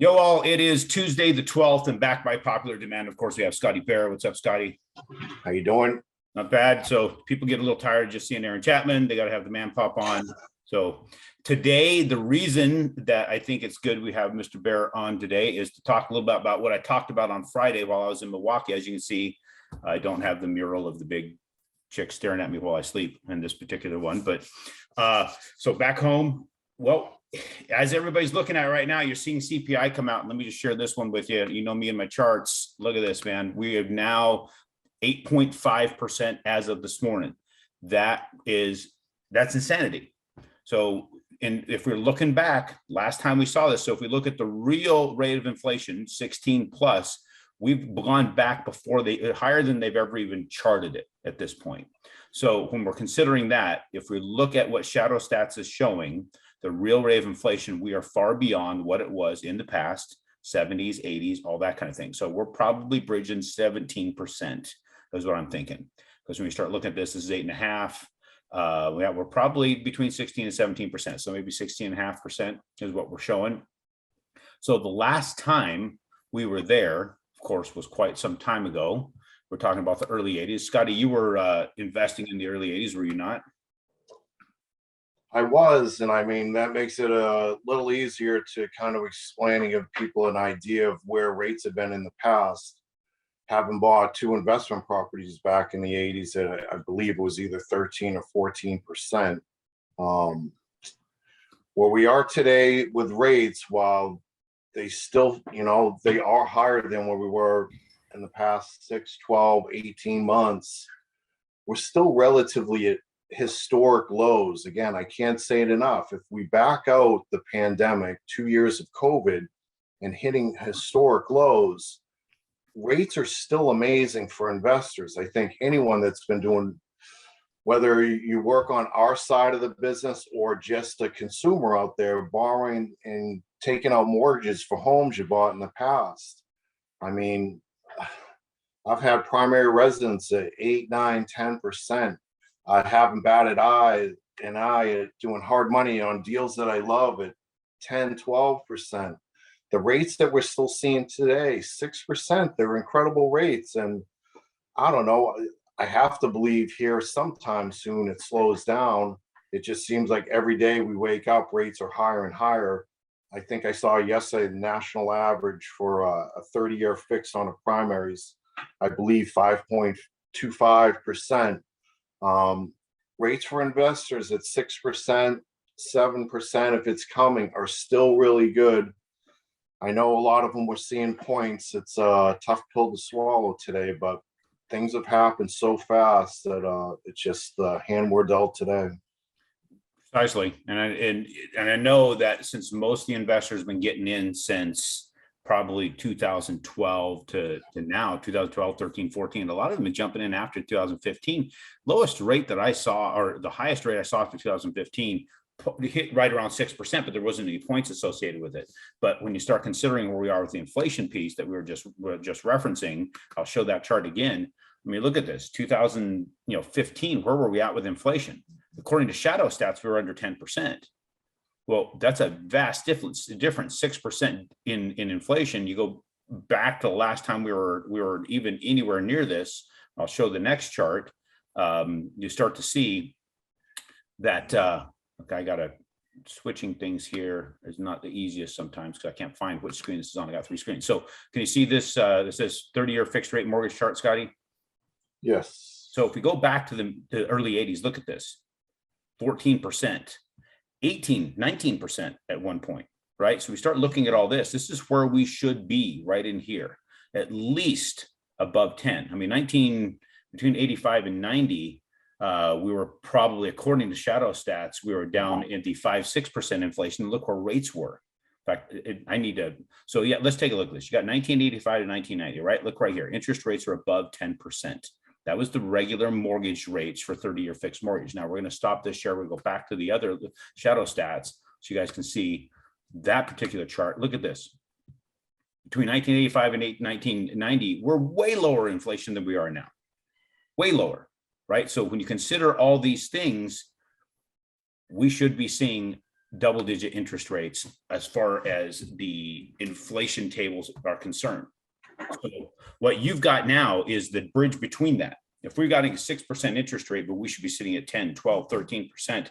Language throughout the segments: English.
Yo, all, it is Tuesday the 12th, and back by popular demand, of course, we have Scotty Bear. What's up, Scotty? How you doing? Not bad. So people get a little tired just seeing Aaron Chapman. They got to have the man pop on. So today, the reason that I think it's good we have Mr. Bear on today is to talk a little bit about what I talked about on Friday while I was in Milwaukee. As you can see, I don't have the mural of the big chick staring at me while I sleep in this particular one. But so back home, well, as everybody's looking at right now, you're seeing CPI come out. And let me just share this one with you. You know me and my charts. Look at this, man. We have now 8.5% as of this morning. That's insanity. So, and if we're looking back, last time we saw this, so if we look at the real rate of inflation, 16 plus, we've gone back before higher than they've ever even charted it at this point. So when we're considering that, if we look at what Shadow Stats is showing, the real rate of inflation, we are far beyond what it was in the past, 70s, 80s, all that kind of thing. So we're probably bridging 17% is what I'm thinking. Because when we start looking at this is 8.5. We're probably between 16 and 17%. So maybe 16.5% is what we're showing. So the last time we were there, of course, was quite some time ago. We're talking about the early 80s. Scotty, you were investing in the early 80s, were you not? I was, and I mean, that makes it a little easier to kind of explain and give people an idea of where rates have been in the past. Having bought two investment properties back in the 80s, I believe it was either 13 or 14%. Where we are today with rates, while they still, they are higher than where we were in the past 6, 12, 18 months, we're still relatively at historic lows. Again, I can't say it enough. If we back out the pandemic, 2 years of COVID and hitting historic lows, rates are still amazing for investors. I think anyone that's been doing, whether you work on our side of the business or just a consumer out there borrowing and taking out mortgages for homes you bought in the past. I mean, I've had primary residence at 8, 9, 10%. I haven't batted eye at doing hard money on deals that I love at 10, 12%. The rates that we're still seeing today, 6%, they're incredible rates. And I don't know, I have to believe here sometime soon it slows down. It just seems like every day we wake up, rates are higher and higher. I think I saw yesterday the national average for a 30-year fix on a primaries, I believe 5.25%. Rates for investors at 6%, 7%, if it's coming, are still really good. I know a lot of them were seeing points. It's a tough pill to swallow today, but things have happened so fast that it's just the hand we're dealt today. Precisely. And I know that since most of the investors have been getting in since probably 2012 to now, 2012, 13, 14, a lot of them have been jumping in after 2015. Lowest rate that I saw, or the highest rate I saw for 2015, hit right around 6%, but there wasn't any points associated with it. But when you start considering where we are with the inflation piece that we were just referencing, I'll show that chart again. I mean, look at this, 2015, where were we at with inflation? According to Shadow Stats, we were under 10%. Well, that's a vast difference, 6% in inflation. You go back to the last time we were even anywhere near this. I'll show the next chart. You start to see that, okay, I got to switching things here is not the easiest sometimes because I can't find which screen this is on. I got 3 screens. So can you see this? This says 30-year fixed rate mortgage chart, Scotty? Yes. So if we go back to the early 80s, look at this, 14%. 18, 19% at one point, right? So we start looking at all this. This is where we should be, right in here, at least above 10. I mean, between 85 and 90, we were probably, according to Shadow Stats, we were down in the 5-6% inflation. Look where rates were. In fact, so yeah, let's take a look at this. You got 1985 to 1990, right? Look right here. Interest rates are above 10%. That was the regular mortgage rates for 30-year fixed mortgage. Now we're going to stop this share. We'll go back to the other Shadow Stats so you guys can see that particular chart. Look at this. Between 1985 and 1990, we're way lower inflation than we are now. Way lower, right? So when you consider all these things, we should be seeing double-digit interest rates as far as the inflation tables are concerned. So what you've got now is the bridge between that. If we're getting a 6% interest rate, but we should be sitting at 10, 12, 13%,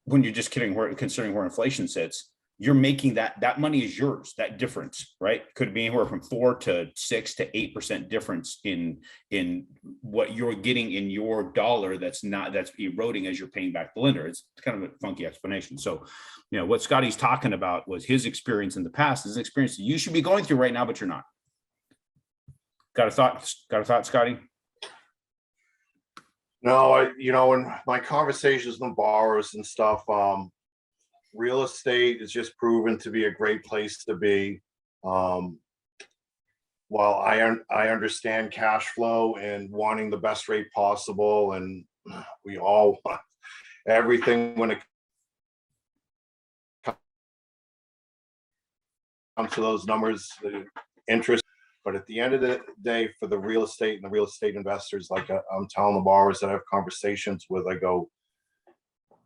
when you're just considering where inflation sits, you're making that money is yours, that difference, right? Could be anywhere from 4 to 6 to 8% difference in what you're getting in your dollar that's eroding as you're paying back the lender. It's kind of a funky explanation. So, what Scotty's talking about was his experience in the past, his experience that you should be going through right now, but you're not. Got a thought, Scotty? No, in my conversations with borrowers and stuff, real estate is just proven to be a great place to be. While I understand cash flow and wanting the best rate possible, and we all want everything when it comes to those numbers, the interest. But at the end of the day, for the real estate and the real estate investors, like I'm telling the borrowers that I have conversations with, I go,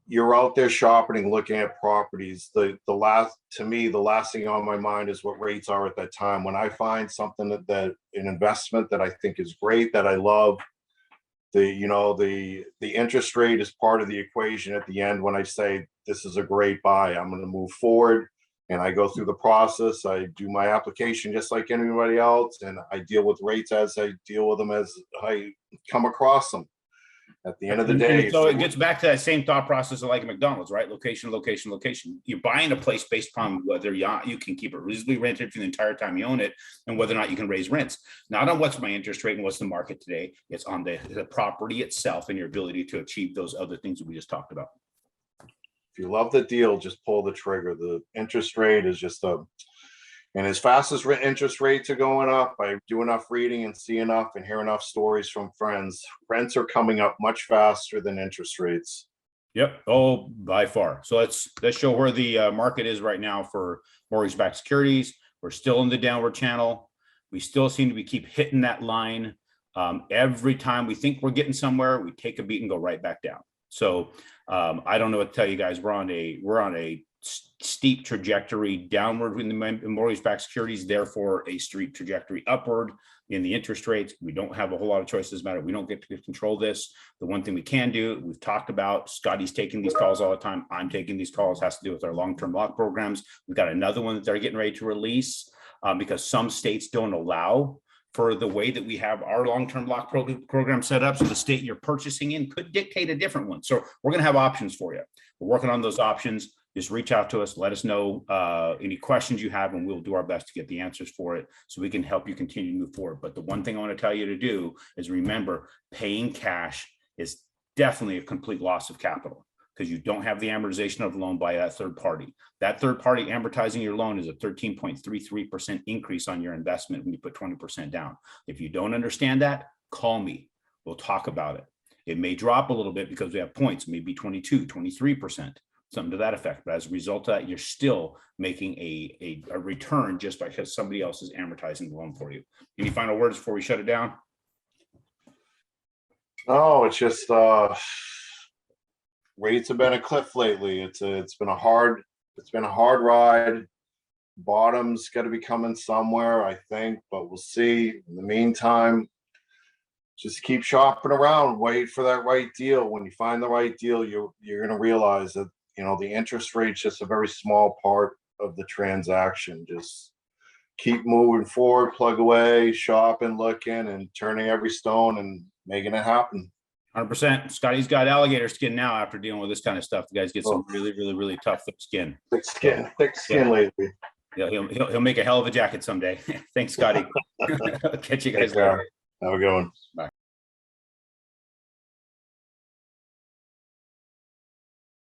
you're out there shopping and looking at properties. The last thing on my mind is what rates are at that time. When I find something that an investment that I think is great, that I love, the interest rate is part of the equation at the end. When I say this is a great buy, I'm going to move forward. And I go through the process. I do my application just like anybody else, and I deal with rates as I deal with them as I come across them. At the end of the day, so it gets back to that same thought process of like a McDonald's, right? Location, location, location. You're buying a place based upon whether you can keep it reasonably rented for the entire time you own it, and whether or not you can raise rents. Not on what's my interest rate and what's the market today. It's on the property itself and your ability to achieve those other things that we just talked about. If you love the deal, just pull the trigger. The interest rate is just and as fast as interest rates are going up, I do enough reading and see enough and hear enough stories from friends. Rents are coming up much faster than interest rates. Yep. Oh, by far. So let's show where the market is right now for mortgage-backed securities. We're still in the downward channel. We still seem to keep hitting that line. Every time we think we're getting somewhere, we take a beat and go right back down. So I don't know what to tell you guys. We're on a steep trajectory downward in the mortgage-backed securities, therefore a steep trajectory upward in the interest rates. We don't have a whole lot of choices matter. We don't get to control this. The one thing we can do, we've talked about, Scotty's taking these calls all the time. I'm taking these calls, has to do with our long-term lock programs. We've got another one that they're getting ready to release because some states don't allow for the way that we have our long-term lock program set up. So the state you're purchasing in could dictate a different one. So we're going to have options for you. We're working on those options. Just reach out to us. Let us know any questions you have, and we'll do our best to get the answers for it so we can help you continue to move forward. But the one thing I want to tell you to do is remember, paying cash is definitely a complete loss of capital because you don't have the amortization of the loan by that third party. That third party amortizing your loan is a 13.33% increase on your investment when you put 20% down. If you don't understand that, call me. We'll talk about it. It may drop a little bit because we have points, maybe 22, 23%, something to that effect. But as a result of that, you're still making a return just because somebody else is amortizing the loan for you. Any final words before we shut it down? No, it's just rates have been a cliff lately. It's been a hard ride. Bottom's got to be coming somewhere, I think, but we'll see. In the meantime, just keep shopping around, wait for that right deal. When you find the right deal, you're going to realize that, the interest rate's just a very small part of the transaction. Just keep moving forward, plug away, shopping, looking, and turning every stone and making it happen. 100%. Scotty's got alligator skin now after dealing with this kind of stuff. The guys get some really, really, really tough thick skin. Thick skin lately. Yeah, he'll make a hell of a jacket someday. Thanks, Scotty. Catch you guys later. Have a good one. Bye.